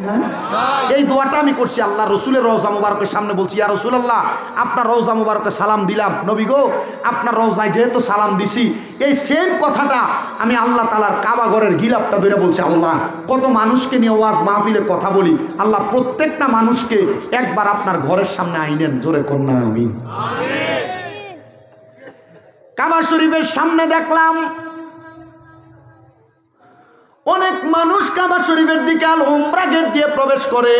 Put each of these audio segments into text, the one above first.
না? এই দোয়াটা আমি করছি আল্লাহ রসুলের রওজা মুবারকের সামনে বলছি, ইয়া রাসূলুল্লাহ আপনার রওজা মুবারকে সালাম দিলাম, নবী গো আপনার রওজায় যেহেতু সালাম দিছি, এই সেম কথাটা আমি আল্লাহ তাআলার কাবা ঘরের গিলাফটা ধরে বলছি, আল্লাহ কত মানুষকে নিয়ে ওয়াজ মাহফিলে কথা বলি, আল্লাহ প্রত্যেকটা মানুষকে একবার আপনার ঘরের সামনে আইনেন, জোরে কন্যা আমিন। কাবা শরীফের সামনে দেখলাম অনেক মানুষ কাবা শরীফের দিকে আল উমরা গেট দিয়ে প্রবেশ করে,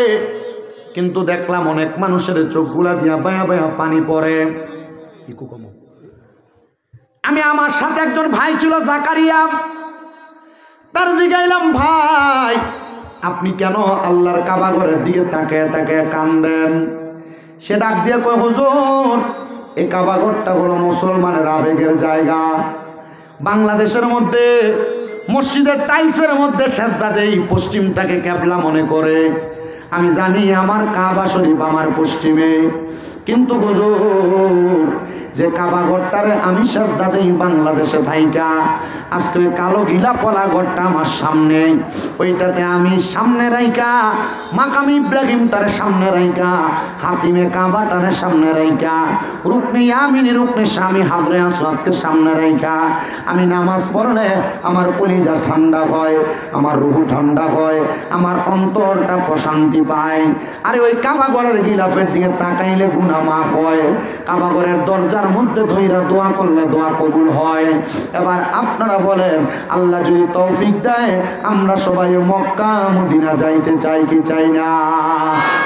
কিন্তু দেখলাম অনেক মানুষের চোখগুলা দিয়া বায়া বায়া পানি পড়ে। আমি আমার সাথে একজন ভাই ছিল জাকারিয়া, তার জিগাইলাম ভাই আপনি কেন আল্লাহর কাবা ঘরের দিকে তাকায় তাকায় কান্দেন? সে ডাক দিয়ে কয় হুজুর এই কাবা ঘরটা হলো মুসলমানের আবেগের জায়গা। বাংলাদেশের মধ্যে মসজিদের টাইলসের মধ্যে সেজদা দেই, পশ্চিমটাকে ক্যাবলা মনে করে। আমি জানি আমার কাবা শরীফ আমার পশ্চিমে, কিন্তু হুজুর যে কাবা ঘরটারে আমি সেজদা দেই বাংলাদেশে থাইকা, আজকে কালো গিলা পলা ঘরটা আমার সামনে, ওইটাতে আমি সামনে রাইকা মাকাম ইব্রাহিমটারে সামনে রাইকা, হাতিমে কাবাটারে সামনে রাইকা, রুকনে ইয়ামিনী রুকনে স্বামী হাজরে আসওয়াদকে সামনে রাইকা আমি নামাজ পড়লে আমার কলিজা ঠান্ডা হয়, আমার রুহ ঠান্ডা হয়, আমার অন্তরটা প্রশান্তি পায়। আরে ওই কাবা ঘরের গিলাফের দিকে তাকাইলে গুনাহ মাফ হয়, কাবা ঘরের দরজার মধ্যে ধইরা দোয়া করলে দোয়া কবুল হয়। এবার আপনারা বলেন আল্লাহ যদি তৌফিক দেয় আমরা সবাই মক্কা মদিনা যাইতে চাই কি চাই না?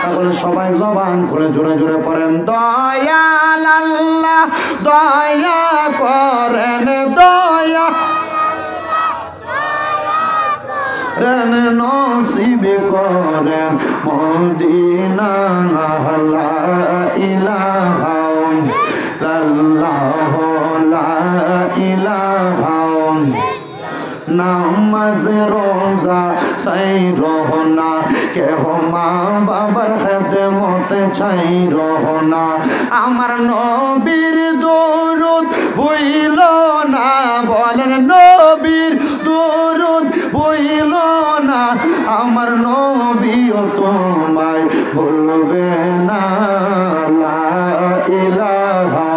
তাহলে সবাই জবান খুলে জোরে জোরে পড়েন দয়াল আল্লাহ দয়া করেন, দয়া রেন নসিব করেন মদিনা, লা ইলাহা ইল্লাল্লাহ লা ইলাহা নামাজ রোজা চাই রহনা, কেহ মা বাবার খেদমত চাই রহনা, আমার নবীর দরুদ ভুইল না, বলেন নবীর দরুদ ভুইল না, আমার নবীও তোমায় ভুলবে না, লা ইলাহা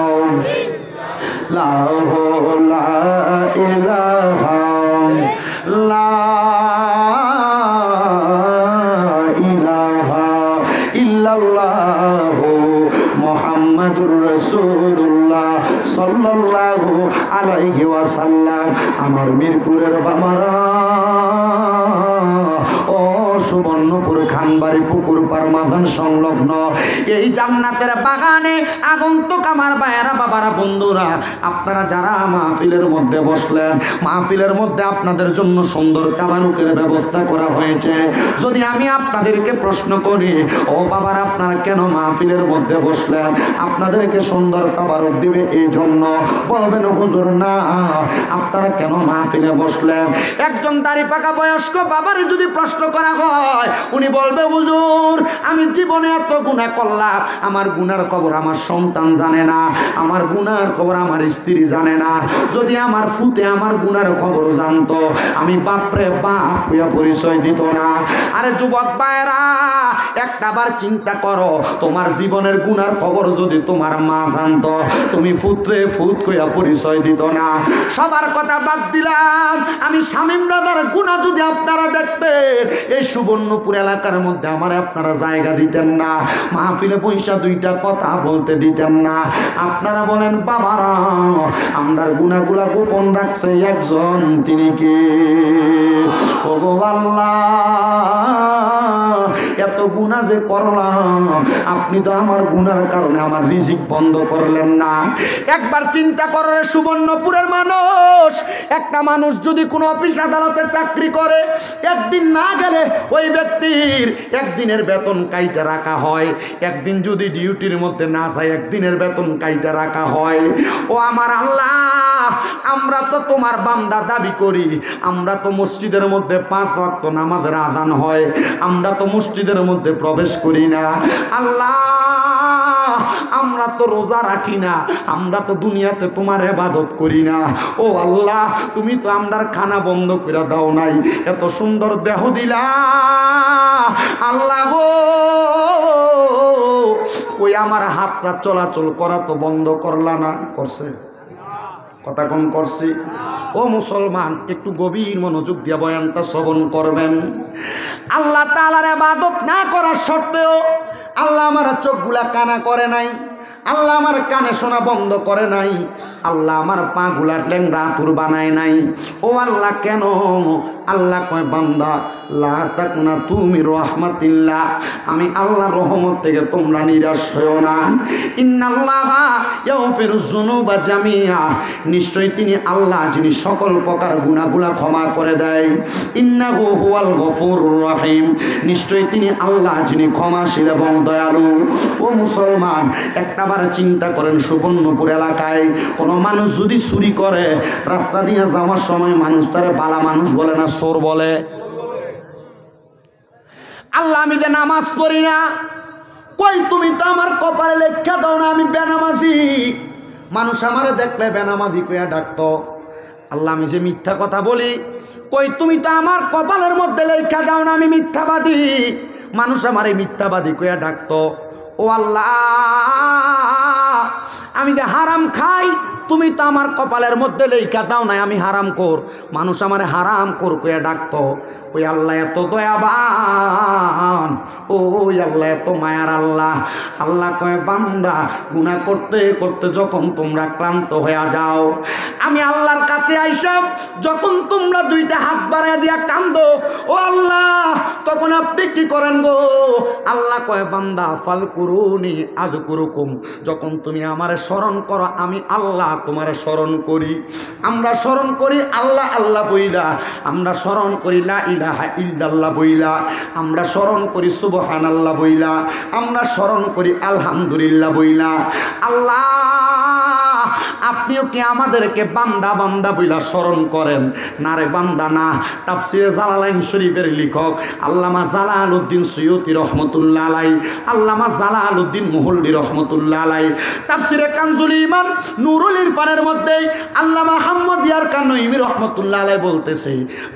ইল্লাল্লাহ লা ইলাহা লা ইলাহা ইল্লাল্লাহু মুহাম্মাদুর রাসূলুল্লাহ সাল্লাল্লাহু আলাইহি ওয়াসাল্লাম। আমার মিরপুরের বাবারা ও সুবর্ণপুর খানবাড়ি পুকুর পার মাদান সংলগ্ন এই জান্নাতের বাগানে আগন্তুক আমার ভাইয়েরা বাবারা বন্ধুরা, আপনারা যারা মাহফিলের মধ্যে বসলেন, মাহফিলের মধ্যে আপনাদের জন্য সুন্দর তাবারুকের ব্যবস্থা করা হয়েছে। যদি আমি আপনাদেরকে প্রশ্ন করি ও বাবারা আপনারা কেন মাহফিলের মধ্যে বসলেন, আপনাদেরকে সুন্দর তাবারুক দিবে এই জন্য, বলবেন হুজুর না আপনারা কেন মাহফিলে বসলেন? একজন দাড়ি পাকা বয়স্ক বাবারে যদি প্রশ্ন করা হয় উনি বলবে হুজুর আমি জীবনে এত গুনাহ করলাম, আমার গুনার খবর আমার সন্তান জানে না, আমার গুনার খবর আমার স্ত্রী জানে না, যদি আমার ফুতে আমার গুনার খবর জানতো আমি বাপরে বাপ হইয়া পরিচয় দিত না। আরে যুবক ভাইরা একটা বার চিন্তা করো, তোমার জীবনের গুনার খবর যদি তোমার মা জানতো তুমি ফুতরে ফুত কইয়া পরিচয় দিত না। সবার কথা বাদ দিলাম, আমি শামীম রাজার গুনাহ যদি আপনারা দেখতেন এই সুবর্ণপুর এলাকার মধ্যে আমার আপনারা জায়গা দিতেন না, মাহফিলে পয়সা দুইটা কথা বলতে দিতেন না। আপনারা বলেন বাবারা আমরার গুনাহগুলা গোপন রাখছে একজন, তিনি কে? ওগো আল্লাহ এত গুনাহ যে করলাম আপনি তো আমার গুনার কারণে আমার রিজিক বন্ধ করলেন না। একবার চিন্তা করো রে সুবর্ণপুরের মানুষ, একটা মানুষ যদি কোনো অফিস আদালতে চাকরি করে একদিন না গেলে ওই ব্যক্তির একদিনের বেতন কাইটা রাখা হয়, একদিন যদি ডিউটির মধ্যে না যায় একদিনের বেতন কাইটা রাখা হয়। ও আমার আল্লাহ আমরা তো তোমার বান্দা দাবি করি, আমরা তো মসজিদের মধ্যে 5 ওয়াক্ত নামাজের আযান হয়, আমরা তো মসজিদের মধ্যে প্রবেশ করি না। আল্লাহ আমরা তো রোজা রাখি না, আমরা তো দুনিয়াতে তোমার ইবাদত করি না। ও আল্লাহ, তুমি তো আমরার খানা বন্ধ করে দাও নাই, এত সুন্দর দেহ দিলা আল্লাহ গো, ওই আমার হাতটা চলাচল করা তো বন্ধ করলা না? করছে? কথা কম করছি? ও মুসলমান, একটু গভীর মনোযোগ দিয়ে বয়ানটা শ্রবণ করবেন। আল্লাহ তাআলার ইবাদত না করার সত্ত্বেও আল্লাহ আমার চোখগুলা কানা করে নাই, আল্লাহ আমার কানে শোনা বন্ধ করে নাই, আল্লাহ আমার পা গুলার লেংড়া আতুর বানায় নাই। ও আল্লাহ, কেন? আল্লাহ কয় বান্দা লা তাকুনা তুমি রাহমাতিল্লাহ, আমি আল্লাহর রহমত থেকে তোমরা নিরাশ হও না। ইন্নাল্লাহা ইয়াগফিরুয যুনুবা জামিআ, নিশ্চয়ই তিনি আল্লাহ যিনি সকল প্রকার গুনাহগুলা ক্ষমা করে দেয়। ইন্নাহু হুয়াল গফুরুর রহিম, নিশ্চয়ই তিনি আল্লাহ যিনি ক্ষমাশীল এবং দয়ালু। ও মুসলমান, একটাবার চিন্তা করেন, সুবর্ণপুর এলাকায় কোনো মানুষ যদি চুরি করে, রাস্তা দিয়ে যাওয়ার সময় মানুষ তারে বালা মানুষ বলে না, চোর বলে? আল্লাহ, আমি যে নামাজ পড়ি না, কই তুমি তো আমার কপালে লেখা দাও না আমি বেনামাজি, মানুষ আমারে দেখলে বেনামাজি কইয়া ডাকতো। আল্লাহ, আমি যে মিথ্যা কথা বলি, কই তুমি তো আমার কপালের মধ্যে লেখা দাও না আমি মিথ্যাবাদী, মানুষ আমারে মিথ্যাবাদী কইয়া ডাকতো। ও আল্লাহ, আমি যে হারাম খাই, তুমি তো আমার কপালের মধ্যে লেখা দাও নাই আমি হারাম কর, মানুষ আমারে হারাম কর কইয়া ডাকতো। ওই আল্লাহ এত দয়াবান, ওই আল্লাহ এত মায়ার আল্লাহ। আল্লাহ কয় বান্দা, গুনাহ করতে করতে যখন তোমরা ক্লান্ত হয়ে যাও, আমি আল্লাহর কাছে আইসাম, যখন তোমরা দুইটা হাত বাড়ায় দিয়া কান্দো, ও আল্লাহ, তখন আপনি কি করেন গো? আল্লাহ কয় বান্দা ফাযকুরুনি আযকুরুকুম, যখন তুমি আমারে স্মরণ করো আমি আল্লাহ তোমারে স্মরণ করি। আমরা স্মরণ করি আল্লাহ আল্লাহ বইলা, আমরা স্মরণ করি লা ইলাহা ইল্লাল্লাহ বইলা, আমরা স্মরণ করি সুবহানাল্লাহ বইলা, আমরা স্মরণ করি আলহামদুলিল্লাহ বইলা। আল্লাহ, আপনিও কি আমাদেরকে বান্দা বান্দা বইলা স্মরণ করেন? না রে বান্দা না। তাফসীরে জালালাইন শরীফের লেখক আল্লামা জালালউদ্দিন সৈয়দী রহমতুল্লাহ আলাই, আল্লামা জালালউদ্দিন মুহল্লি রহমতুল্লাহ আলাই তাফসীরে কানজুল ঈমান নূরুল ইরফানের মধ্যে আল্লামা মুহাম্মদ ইয়ারকান নঈমী রহমতুল্লাহ আলাই বলতেছে,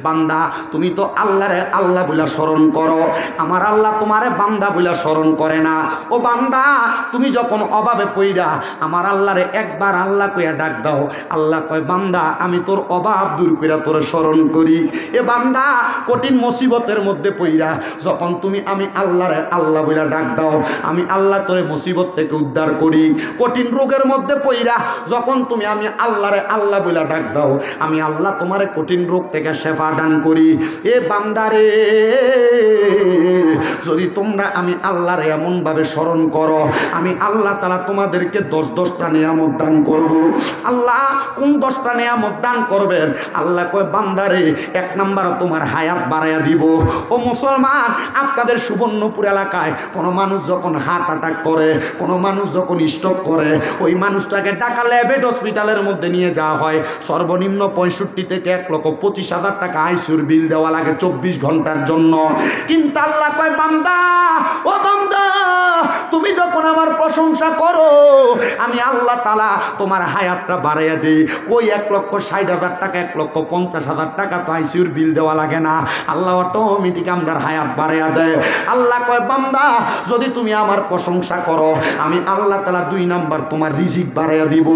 বান্দা তুমি তো আল্লাহরে আল্লাহ বইলা স্মরণ করো, আমার আল্লাহ তোমারে বান্দা বইলা স্মরণ করে না। ও বান্দা, তুমি যখন অভাবে পইরা আমার আল্লাহরে একবার আল্লাহ কইয়া ডাক দাও, আল্লাহ কয় বান্দা আমি তোর অভাব দূর কইরা তোরে স্মরণ করি। এ বান্দা, কঠিন মুসিবতের মধ্যে পইরা যখন তুমি আমি আল্লাহরে আল্লাহ বইলা ডাক দাও, আমি আল্লাহ তোরে মুসিবত থেকে উদ্ধার করি। কঠিন রোগের মধ্যে পইরা যখন তুমি আমি আল্লাহরে আল্লাহ বইলা ডাক দাও, আমি আল্লাহ তোমারে কঠিন রোগ থেকে শেফা দান করি। এ বান্দারে, যদি তোমরা আমি আল্লাহরে এমনভাবে স্মরণ করো, আমি আল্লাহ তাআলা তোমাদেরকে 10টা নিয়ামত দান করব। আল্লাহ কোন 10টা নিয়ামত দান করবেন? আল্লাহ কয় বান্দারে, 1 নাম্বার তোমার হায়াত বাড়াইয়া দিব। ও মুসলমান, আপনাদের সুবর্ণপুর এলাকায় কোনো মানুষ যখন হার্ট অ্যাটাক করে, কোনো মানুষ যখন স্ট্রোক করে, ওই মানুষটাকে ঢাকা ল্যাবেট হসপিটালের মধ্যে নিয়ে যাওয়া হয়, সর্বনিম্ন 65 থেকে 1,25,000 টাকা আইসিইউর বিল দেওয়া লাগে 24 ঘন্টার জন্য। কিন্তু আল্লাহ কয় বান্দা, ও বান্দা, তুমি যখন আমার প্রশংসা করো, আমি আল্লাহ তাআলা তোমার হায়াতটা বাড়াইয়া দিই। কই 1,60,000 টাকা, 1,50,000 টাকা তো আইসিইউর বিল দেওয়া লাগে না, আল্লাহ অটোমেটিক আমার হায়াত বাড়াইয়া দেয়। আল্লাহ কয় বান্দা, যদি তুমি আমার প্রশংসা করো, আমি আল্লাহ তাআলা 2 নাম্বার তোমার রিজিক বাড়াইয়া দিব।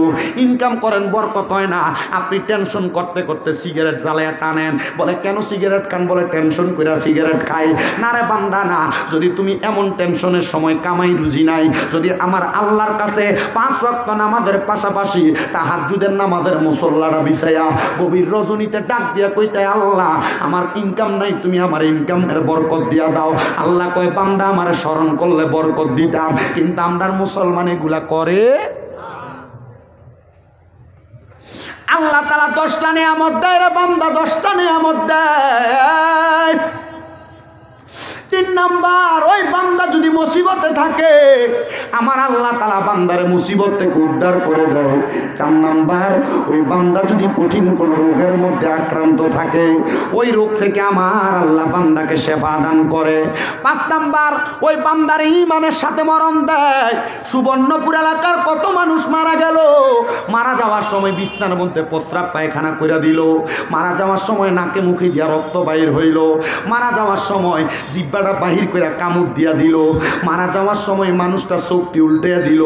ইনকাম করেন, বরকত হয় না। আপনি টেনশন করতে করতে সিগারেট জ্বালাইয়া টানেন, বলে কেন সিগারেট খান? বলে টেনশন করে সিগারেট খাই। না রে বান্দা না, যদি তুমি এমন টেনশনের সময় কামাই রুজি নাই, যদি আমার আল্লাহর কাছে 5 ওয়াক্ত নামাজের পাশাপাশি তাহাজ্জুদের নামাজের মুসল্লাটা বিছাইয়া গভীর রজনীতে ডাক দিয়া কইতে, আল্লাহ আমার ইনকাম নাই, তুমি আমার ইনকামের বরকত দিয়া দাও। আল্লাহ কয় বান্দা আমার স্মরণ করলে বরকত দিতাম। কিন্তু আমরার মুসলমান এগুলা করে। আল্লাহ তাআলা 10টা নিয়ামত দেয় রে বান্দা, 10টা নিয়ামত দেয়। তিন নাম্বার, ওই বান্দা যদি মুসিবতে থাকে আমার আল্লাহ তাআলা বান্দারে মুসিবত থেকে উদ্ধার করে দেয়। চার নাম্বার, ওই বান্দা যদি কঠিন কোনো রোগের মধ্যে আক্রান্ত থাকে ওই রোগ থেকে আমার আল্লাহ বান্দাকে শেফা দান করে। পাঁচ নাম্বার, ওই বান্দার ঈমানের সাথে মরণ দেয়। সুবর্ণপুর এলাকার কত মানুষ মারা গেল, মারা যাওয়ার সময় বিছনার মধ্যে প্রস্রাব পায়খানা করে দিল, মারা যাওয়ার সময় নাকে মুখে দিয়া রক্ত বাহির হইল, মারা যাওয়ার সময় জিহ্বাটা বাহির করে কামড় দিয়া দিল, মারা যাওয়ার সময় মানুষটা চোখটি উল্টে দিল।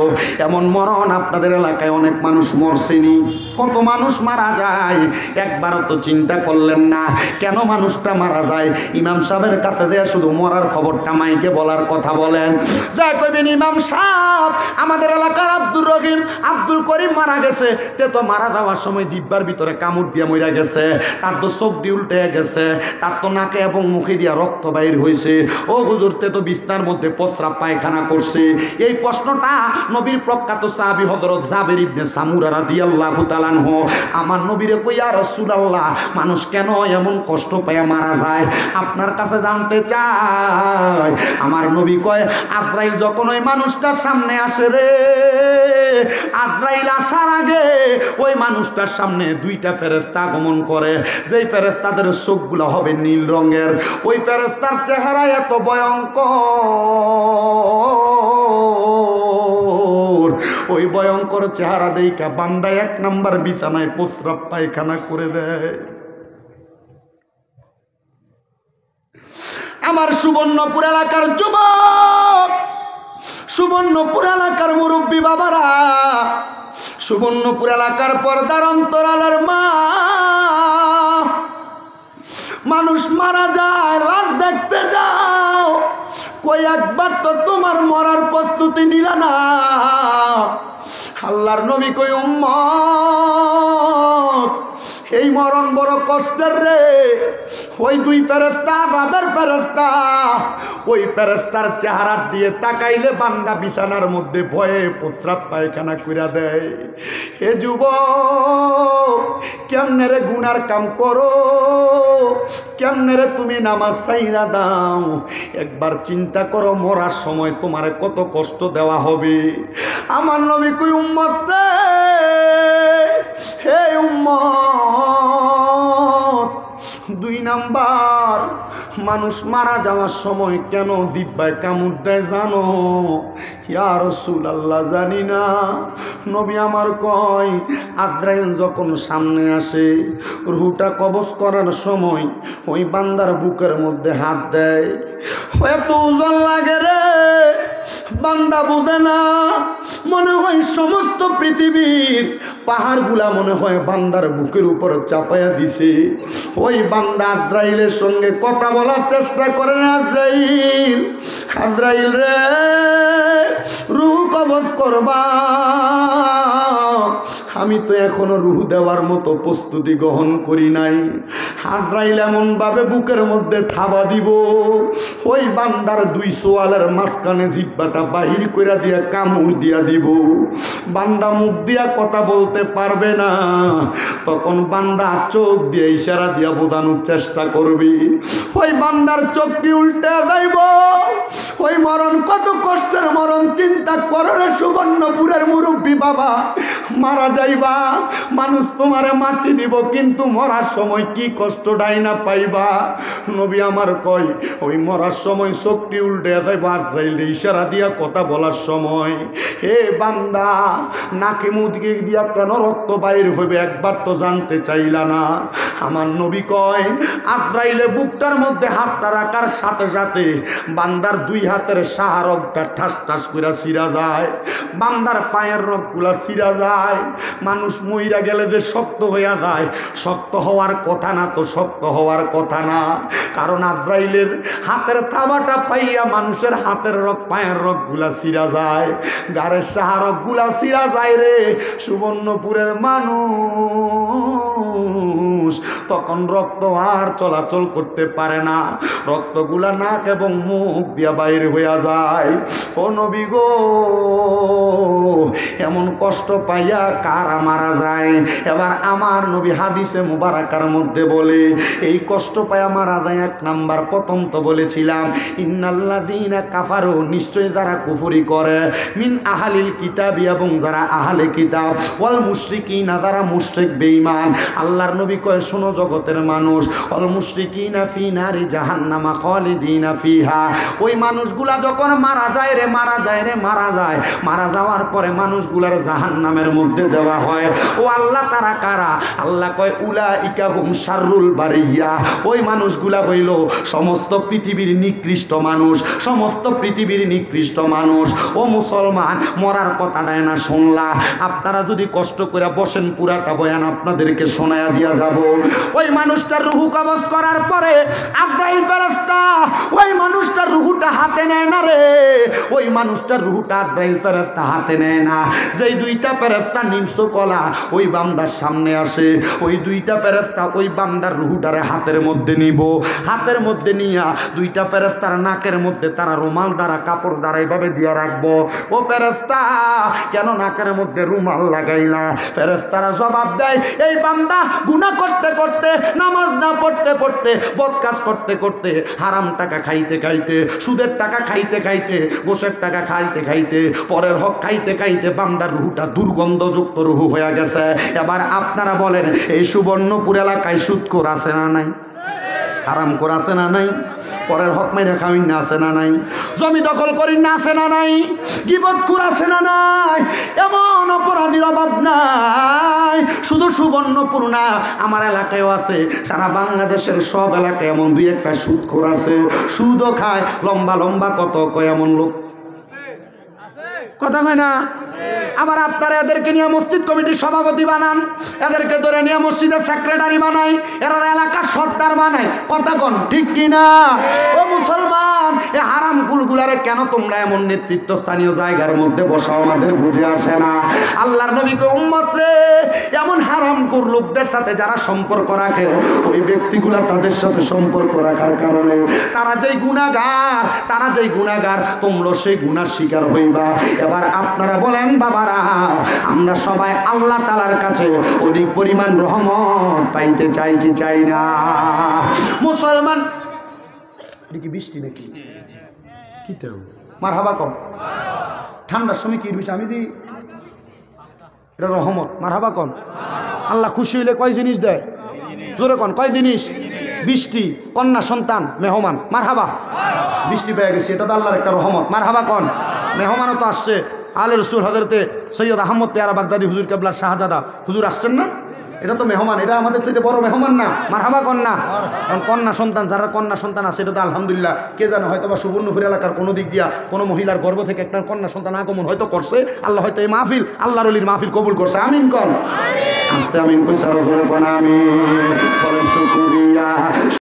এমন মরণ আপনাদের এলাকায় অনেক মানুষ মরছেনি। কত মানুষ মারা যায় একবারও তো চিন্তা করলেন না কেন মানুষটা মারা যায়? ইমাম সাহেবের কাছে দেয়া শুধু মরার খবরটা মাইকে বলার কথা বলেন। যাই কইবেন ইমাম সাহেব আমাদের এলাকার আব্দুর রহিম আব্দুল করিম মারা গেছে, তে তো মারা যাওয়ার সময় জিহ্বার ভিতরে কামড় দিয়া মইরা গেছে, তার তো চোখটি উল্টে গেছে, তার তো নাকে এবং মুখে দিয়া রক্ত বাইর হয়েছে। ও হুজুর, তে তো বিছনার মধ্যে প্রস্রাব পায়খানা করছে। এই প্রশ্নটা নবীর প্রখ্যাত সাহাবী হযরত জাবের ইবনে সামুরা রাদিয়াল্লাহু তাআলা আনহু আমার নবীরে কই, ইয়া রাসূলুল্লাহ মানুষ কেন এমন কষ্ট পায় মারা যায় আপনার কাছে জানতে চাই। আমার নবী কয়, আজরাইল যখন ওই মানুষটার সামনে আসে রে, আজরাইল আসার আগে ওই মানুষটার সামনে দুইটা ফেরেশতা আগমন করে। যেই ফেরেশতাদের চোখগুলো হবে নীল রঙের, ওই ফেরেশতার চেহারা এত ভয়ঙ্কর, ওই ভয়ঙ্কর চেহারা দেইখা বান্দা এক নাম্বার বিছানায় প্রস্রাব পায়খানা করে দেয়। আমার সুবর্ণপুর এলাকার যুবক, সুবর্ণপুর এলাকার মুরব্বী বাবারা, সুবর্ণপুর এলাকার পর্দার অন্তরালের মা, মানুষ মারা যায় লাশ দেখতে যাও, কই একবার তো তোমার মরার প্রস্তুতি নিলা না? আল্লাহর নবী কই, উম্মত এই মরণ বড় কষ্টের রে। ওই দুই ফেরেশতা আযাবের ফেরেশতা, ওই ফেরেশতার চেহারা দিয়ে তাকাইলে বান্দা বিছানার মধ্যে ভয়ে প্রস্রাব পায়খানা কইরা দেয়। হে যুবক, কেমনে রে গুনার কাম করো, কেমনে রে তুমি নামাজ ছাইরা দাও? একবার চিন্তা করো মরার সময় তোমারে কত কষ্ট দেওয়া হবে। আমার নবী কই, উম্মত রে, হে উম্মত, দুই নাম্বার মানুষ মারা যাওয়ার সময় কেন জিহ্বায় কামড় দেয় জানো? ইয়া রাসূলুল্লাহ জানি না। নবী আমার কয়, আজরাইল যখন সামনে আসে রুহটা কবজ করার সময় ওই বান্দার বুকের মধ্যে হাত দেয়, এত ওজন লাগে রে বান্দা বুঝে না। মনে হয় সমস্ত পৃথিবীর পাহাড়গুলা মনে হয় বান্দার বুকের উপর চাপাইয়া দিছে। ওই বান্দা আজরাইলের সঙ্গে কথা বলার চেষ্টা করে না, আজরাইল, আজরাইল রে রূহ কবজ করবা, আমি তো এখনো রূহ দেওয়ার মতো প্রস্তুতি গ্রহণ করি নাই। আজরাইল এমনভাবে বুকের মধ্যে থাবা দিব, ওই বান্দার দুই সোয়ালের মাঝখানে জিহ্বাটা বাহির করে দিয়া কামড় দিয়া দিব। বান্দা মুখ দিয়া কথা বলতে পারবে না, তখন বান্দা চোখ দিয়ে ইশারা দিয়া বোঝানোর চেষ্টা করবি। ওই বান্দার চোখটি উল্টে যাইব। ওই মরণ কত কষ্টের মরণ চিন্তা করো রে সুবর্ণপুরের মুরব্বী বাবা। মারা যাইবা, মানুষ তোমারে মাটি দিব, কিন্তু মরার সময় কি কষ্টটাই না পাইবা। নবী আমার কয়, ওই মরার সময় চোখটি উল্টে যাইবা, আজরাইল ইশারা দিয়া কথা বলার সময়। হে বান্দা, নাকে মুখে দিয়া কেন রক্ত বাইর হইবে একবার তো জানতে চাইলা না? আমার নবী কয়, আজরাইলে বুকটার মধ্যে হাতটা রাখার সাথে সাথে বান্দার দুই হাতের সাহা রগটা ঠাস ঠাস করে ছিঁড়া যায়, বান্দার পায়ের রগগুলা ছিঁড়া যায়। মানুষ মইরা গেলে যে শক্ত হইয়া যায়, শক্ত হওয়ার কথা না, তো শক্ত হওয়ার কথা না। কারণ আজরাইলের হাতের থাবাটা পাইয়া মানুষের হাতের রগ পায়ের রগগুলা ছিঁড়া যায়, গাড়ের সাহা রগগুলা ছিঁড়া যায় রে সুবর্ণপুরের মানুষ। মানুষ, তখন রক্ত আর চলাচল করতে পারে না, রক্তগুলা নাক এবং মুখ দিয়া বাইরে হইয়া যায়। ও নবী গো, এমন কষ্ট পাইয়া কারা মারা যায়? এবার আমার নবী হাদিসে মুবারাকার মধ্যে বলে এই কষ্ট পাইয়া মারা যায়। এক নাম্বার, প্রথম তো বলেছিলাম ইন্নাল্লাযীনা কাফারু, নিশ্চয় যারা কুফরি করে, মিন আহলিল কিতাবি, এবং যারা আহলে কিতাব, ওয়াল মুশরিকিনা, যারা মুশরিক বেঈমান। আল্লাহর নবী কয় শোনো জগতের মানুষ, ওয়াল মুশরিকিনা ফি নারি জাহান্নামা খালিদিনা ফিহা। ওই মানুষগুলা যখন মারা যায় রে, মারা যায় রে, মারা যায়, মারা যাওয়ার পরে মানুষগুলার জাহান্নামের মধ্যে দেওয়া হয়। ও আল্লাহ, তারা কারা? আল্লাহ কয় উলাইকা হুম শাররুল বারিয়া। ওই মানুষগুলা হইল সমস্ত পৃথিবীর নিকৃষ্ট মানুষ, সমস্ত পৃথিবীর নিকৃষ্ট মানুষ। ও মুসলমান, মরার কথাটাই না শুনলা? আপনারা যদি কষ্ট করে বসেন, পুরাটা বয়ান আপনাদেরকে শোনায়া দিয়া যাব। ওই মানুষটার রুহু কবজ করার পরে আজরাইল ফেরেশতা ওই মানুষটার রুহুটা হাতে নেয় না রে, ওই মানুষটার রুহুটা আজরাইল ফেরেশতা হাতে নেয় না। যেই দুইটা ফেরেশতা নিমসো কলা ওই বান্দার সামনে আসে, ওই দুইটা ফেরেশতা ওই বান্দার রুহুটারে হাতের মধ্যে নিব, হাতের মধ্যে নিয়া দুইটা ফেরেশতার নাকের মধ্যে তারা রুমাল দ্বারা, কাপড় দ্বারা এইভাবে দিয়ে রাখবো। ও ফেরেশতা, কেন নাকের মধ্যে রুমাল লাগাইলা? ফেরেশতারা জবাব দেয়, এই বান্দা গুনাহ করতে করতে, নামাজ না পড়তে পড়তে, বদ কাজ করতে করতে, হারাম টাকা খাইতে খাইতে, সুদের টাকা খাইতে খাইতে, গোশের টাকা খাইতে খাইতে, পরের হক খাইতে খাইতে বান্দার রুহুটা দুর্গন্ধযুক্ত রুহু হয়ে গেছে। এবার আপনারা বলেন, এই সুবর্ণপুর এলাকায় সুদখোর আছে না নাই? হারাম কর আছে না নাই? পরের হক মাইরা খাওয়িন না আছে না নাই? জমি দখল করিন না আছে না নাই? গীবত কর আছে না নাই? এমন অপরাধীর অভাব নাই। শুধু সুবর্ণপুর না, আমার এলাকায়ও আছে, সারা বাংলাদেশের সব এলাকায় এমন দুই একটা সুদখোর আছে, সুদও খায়, লম্বা লম্বা কত কয় এমন লোক, কথা হয় না? আবার আপনারা এদেরকে নিয়ে মসজিদ কমিটির সভাপতি বানান, এদেরকে ধরে নিয়ে মসজিদের সেক্রেটারি বানাই, এরা এলাকার সর্দার বানায়, কথা কন ঠিক কিনা? ও মুসলমান, এ হারাম কুলগুলারে কেন তোমরা এমন নেতৃত্ব স্থানীয় জায়গার মধ্যে বসাও? আমাদের বুঝে আসে না। আল্লাহর নবীকে উম্মত রে, এমন হারাম কুর লোকদের সাথে যারা সম্পর্ক রাখে, ওই ব্যক্তিগুলা তাদের সাথে সম্পর্ক রাখার কারণে তারা যেই গুনাহগার, তারা যেই গুনাহগার, তোমরা সেই গুনার শিকার হইবা। এবার আপনারা বলেন বাবারা, আমরা সবাই আল্লাহ তাআলার কাছে অধিক পরিমাণ রহমত পাইতে চাই কি চাই না? মুসলমান, কি বৃষ্টি নাকি? কি তো মারহাবা কম, ঠান্ডার সময় কি বিষয় আমি দিই, এটা রহমত। মারহাবা কন। আল্লাহ খুশি হইলে কয় জিনিস দেয়? জোরে কন, কয় জিনিস? বৃষ্টি, কন্যা সন্তান, মেহমান। মারহাবা, বৃষ্টি পেয়ে গেছি, এটা তো আল্লাহর একটা রহমত। মারহাবা কন। মেহমানও তো আসছে, আলে রসুল হযরতে সৈয়দ আহমদ পেয়ারা বাগদাদি হুজুর কেবলার শাহজাদা হুজুর আসছেন না? এটা তো মেহমান, এটা আমাদের থেকে বড় মেহমান না? মারহাবা কন্যা। কারণ কন্যা সন্তান, যারা কন্যা সন্তান আছে, এটা তো আলহামদুলিল্লাহ। কে জানে, হয়তো বা সুবর্ণপুর এলাকার কোনো দিক দিয়া কোনো মহিলার গর্ভ থেকে একটা কন্যা সন্তান আগমন হয়তো করছে। আল্লাহ হয়তো এই মাহফিল, আল্লাহর ওলির মাহফিল কবুল করছে। আমিন কন। আস্তে আমিন কই সারা করে কোন আমিন। শুকরিয়া।